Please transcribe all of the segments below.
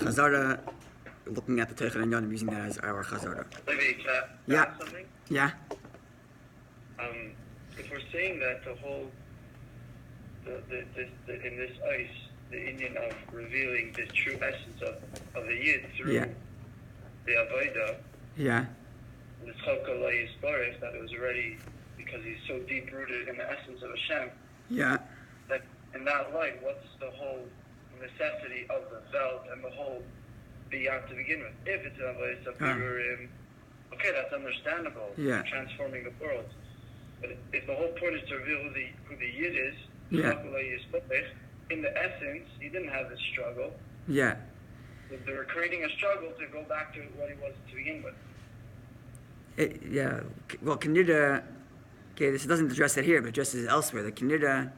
Chazzara, looking at the Teichen and Yonim, using that as our Chazzara. Levi, Yeah. Something? Yeah. If we're saying that the whole, in this ice, the Indian of revealing the true essence of the Yid through the Avodah, this Chalka Yisbarech, that it was already, because he's so deep rooted in the essence of Hashem, that in that light, what's the whole necessity of the Veld and the whole Biyah to begin with? If it's an Avodah Sapirurim, okay, that's understandable, transforming the world. But if the whole point is to reveal who the Yid is, in the essence, he didn't have this struggle. They were creating a struggle to go back to what he was to begin with. Well, Kanida, this doesn't address it here, but addresses it elsewhere. The Kanida,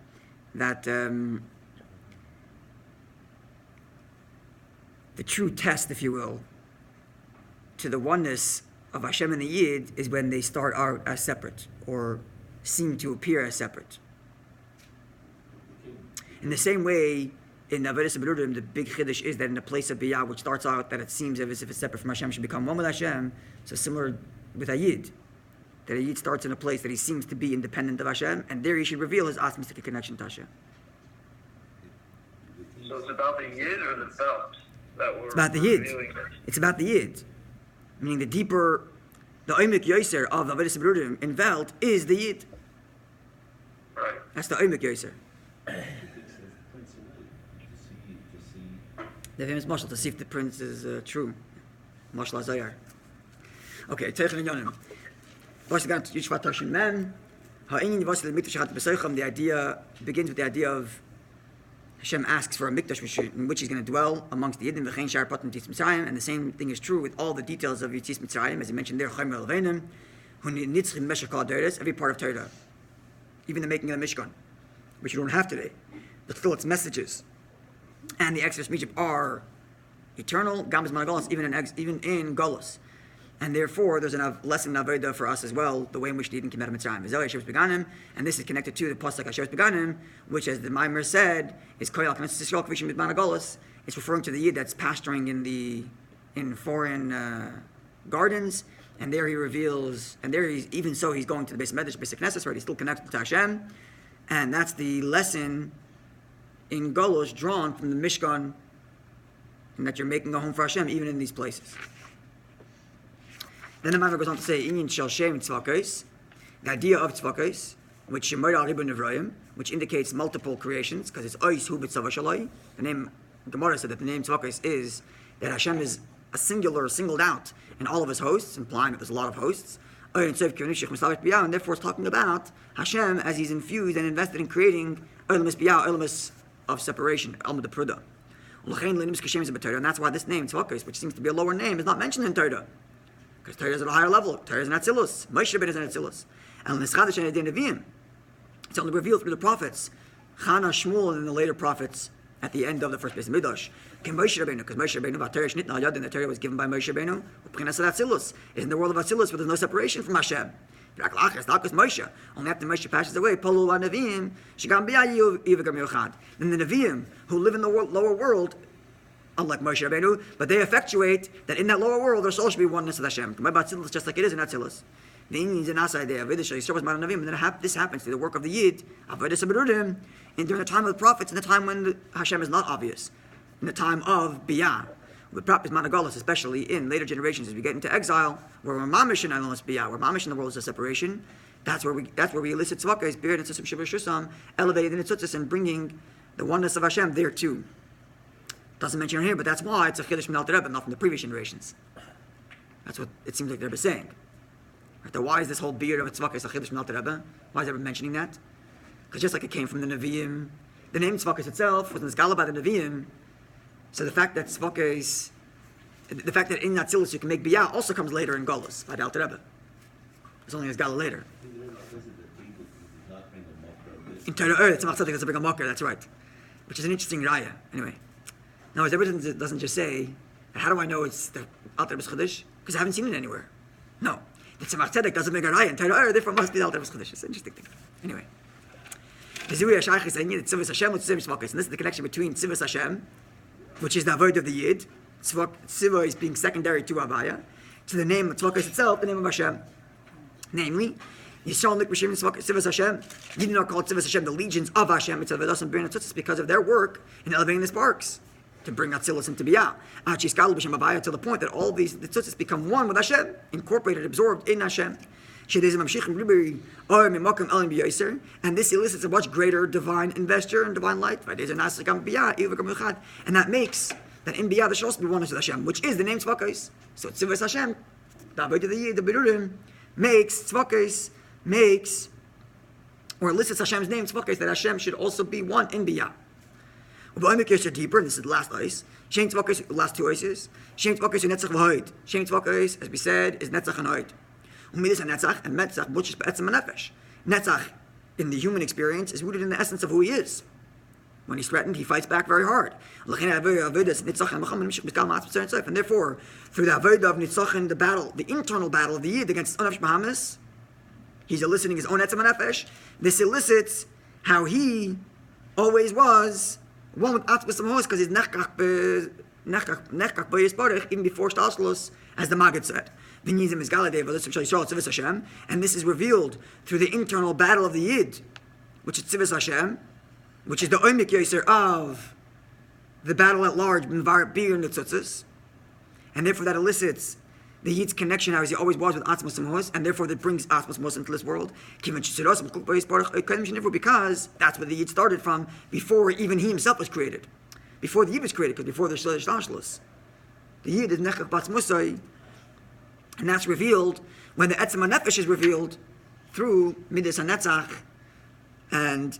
that the true test, if you will, to the oneness of Hashem and the Yid is when they start out as separate, or seem to appear as separate. In the same way, in Avodas B'Rudim, the big chiddush is that in the place of Biyah, which starts out that it seems as if it's separate from Hashem, should become one with Hashem. So similar with a Yid, that a Yid starts in a place that he seems to be independent of Hashem, and there he should reveal his atmistic connection to Hashem. So it's about the Yid or the Veld that we're It's about the Yid. revealing? It's about the Yid. Meaning the deeper, the Oimik Yoser of Avodas B'Rudim in Veld is the Yid. Right. That's the Oimik Yoser. The famous mashal to see if the prince is true. Mashal Azayar. Okay, Teichen and Yonim. Basi L'Gani Yud Shvat Tashin Mem. Ha'inyin Basi L'Mikdash Chat B'Seicham. The idea begins with the idea of Hashem asks for a mikdash in which he's going to dwell amongst the Yidden v'chein shar patim Yitzias Mitzrayim, and the same thing is true with all the details of Yitzias Mitzrayim, as he mentioned there. Chaymer Levenim, who nitzchim meshach kol Torah, every part of Torah, even the making of the Mishkan, which you don't have today, but still its messages and the Exodus from Egypt are eternal. Gam b'zman Golus, even in Golus, and therefore there's a lesson in Avodah for us as well, the way in which the Yidden came out of Mitzrayim. V'zeh Hashem beganim, and this is connected to the pasuk Hashem beganim, which, as the Maimer said, is koyal k'netzes Yisrael k'vishim b'zman Golus. It's referring to the Yid that's pasturing in foreign gardens, and there he reveals, and there he's, even so he's going to the base medrash, basic Knesset, right? He's still connected to Hashem, and that's the lesson in Golus drawn from the Mishkan, and that you're making a home for Hashem even in these places. Then the Maimer goes on to say, Inyan shel Shem tzvakos, the idea of tzvakos, which Shemoyed al Ribbon Nevrayim, which indicates multiple creations, because it's Ois Hu B'Tzava Shalai. The name, Gemara said that the name tzvakos is that Hashem is a singular, singled out in all of his hosts, implying that there's a lot of hosts. And therefore it's talking about Hashem as he's infused and invested in creating Oilmas Biyah, Oilmas of separation, Alma de Pruda. And that's why this name, tzvakos, which seems to be a lower name, is not mentioned in Torah. Because Torah is at a higher level. Torah is an Atzilus. Moshe Rabbeinu is an Atzilus. And Nischadash and Adin Nevi'im, it's only revealed through the prophets. Chana, Shmuel, and then the later prophets at the end of the first Beis Midrash. Moshe Rabbeinu, because Moshe Rabbeinu, the Torah was given by Moshe Rabbeinu. Atzilus is in the world of Atzilus, where there's no separation from Hashem. Moshe. Only after Moshe passes away, then the Nevi'im, who live in the lower world, unlike Moshe Rabbeinu, but they effectuate that in that lower world there shall also be oneness with Hashem. Just like it is in Atzilus. The Indians in Asa idea, and then this happens through the work of the Yid, and during the time of the prophets, in the time when Hashem is not obvious, in the time of Biyah, with Prapis Managolas, especially in later generations as we get into exile, where we're mamish in Elonis Biyah, where mamish in the world is a separation. That's where we elicit tzvaka, spirit and Tzutzim Shibur Shusam, elevated in its Tzutzis and bringing the oneness of Hashem there too. Doesn't mention it here, but that's why it's a chiddush from the Rebbe, not from the previous generations. That's what it seems like the Rebbe is saying. Right? Why is this whole beard of a tzvaka is a chiddush from the Rebbe? Why is Rebbe mentioning that? Because just like it came from the Nevi'im, the name tzvaka itself was nizgala by the Nevi'im. So the fact that tzvaka is, the fact that in Atzilus you can make biyah also comes later in Golus by the Alter Rebbe. It's only nizgala later. In Torah, it's not something that's a big mocker. That's right, which is an interesting raya. Anyway. Now, as everything doesn't just say, how do I know it's the Alter Rebbe's Chiddush? Because I haven't seen it anywhere. No. The Tzemach Tzedek doesn't make a raya in Torah, therefore it must be the Alter Rebbe's Chiddush. It's an interesting thing. Anyway. And this is the connection between Tzivus Hashem, which is the avoid of the Yid, Tzivos being secondary to Avaya, to the name of Tzvakos itself, the name of Hashem. Namely, Yisrael Nikbashim Tzivos Hashem, Yidden are called Tzivos Hashem, the legions of Hashem, because of their work in elevating the sparks, to bring Atzilus into Biyah. To the point that all these the tzutzis become one with Hashem, incorporated, absorbed in Hashem. And this elicits a much greater divine investor and divine light. And that makes that in Biyah there should also be oneness with Hashem, which is the name Tzvakos. So Tzivos Hashem, the Avodah the Yid, the Berurim, makes Tzvakos, or elicits Hashem's name Tzvakos, that Hashem should also be one in Biyah. Deeper, and this is the last ice. Shem Tzvakos, the last two ices. Shem Tzvakos Netzach v'Hoid. Shem Tzvakos, as we said, is Netzach and Hoid. Umidus and Netzach and Metzach, which is Be'etzem Nefesh. Netzach, in the human experience, is rooted in the essence of who he is. When he's threatened, he fights back very hard. And therefore, through the Avodah of Nitzachim, the battle, the internal battle of the Yid against Anafesh Bahamas, he's eliciting his own Etzem Nefesh. This elicits how he always was one with Atzvus Samahos, because he's nechkach b'yisparech, even before Shtalshlos, as the Maggid said. And this is revealed through the internal battle of the Yid, which is Tzivos Hashem, which is the Oimik Yoser of the battle at large, and therefore that elicits the Yid's connection as he always was with Atzmos Samahos, and therefore that brings Atzmos Samahos into this world. Because that's where the Yid started from, before even he himself was created. Before the Yid was created, because before the Shlashlos. The Yid is Nechach Batz Musai, and that's revealed when the Etzem HaNefesh is revealed through Midas HaNetzach, and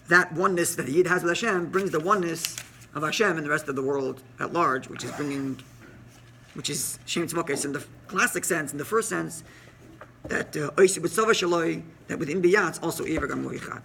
that oneness that the Yid has with Hashem brings the oneness of Hashem and the rest of the world at large, which is Shem Tzvakos in the classic sense, in the first sense, that that within Biyah it's also Ever Gamur Yichad.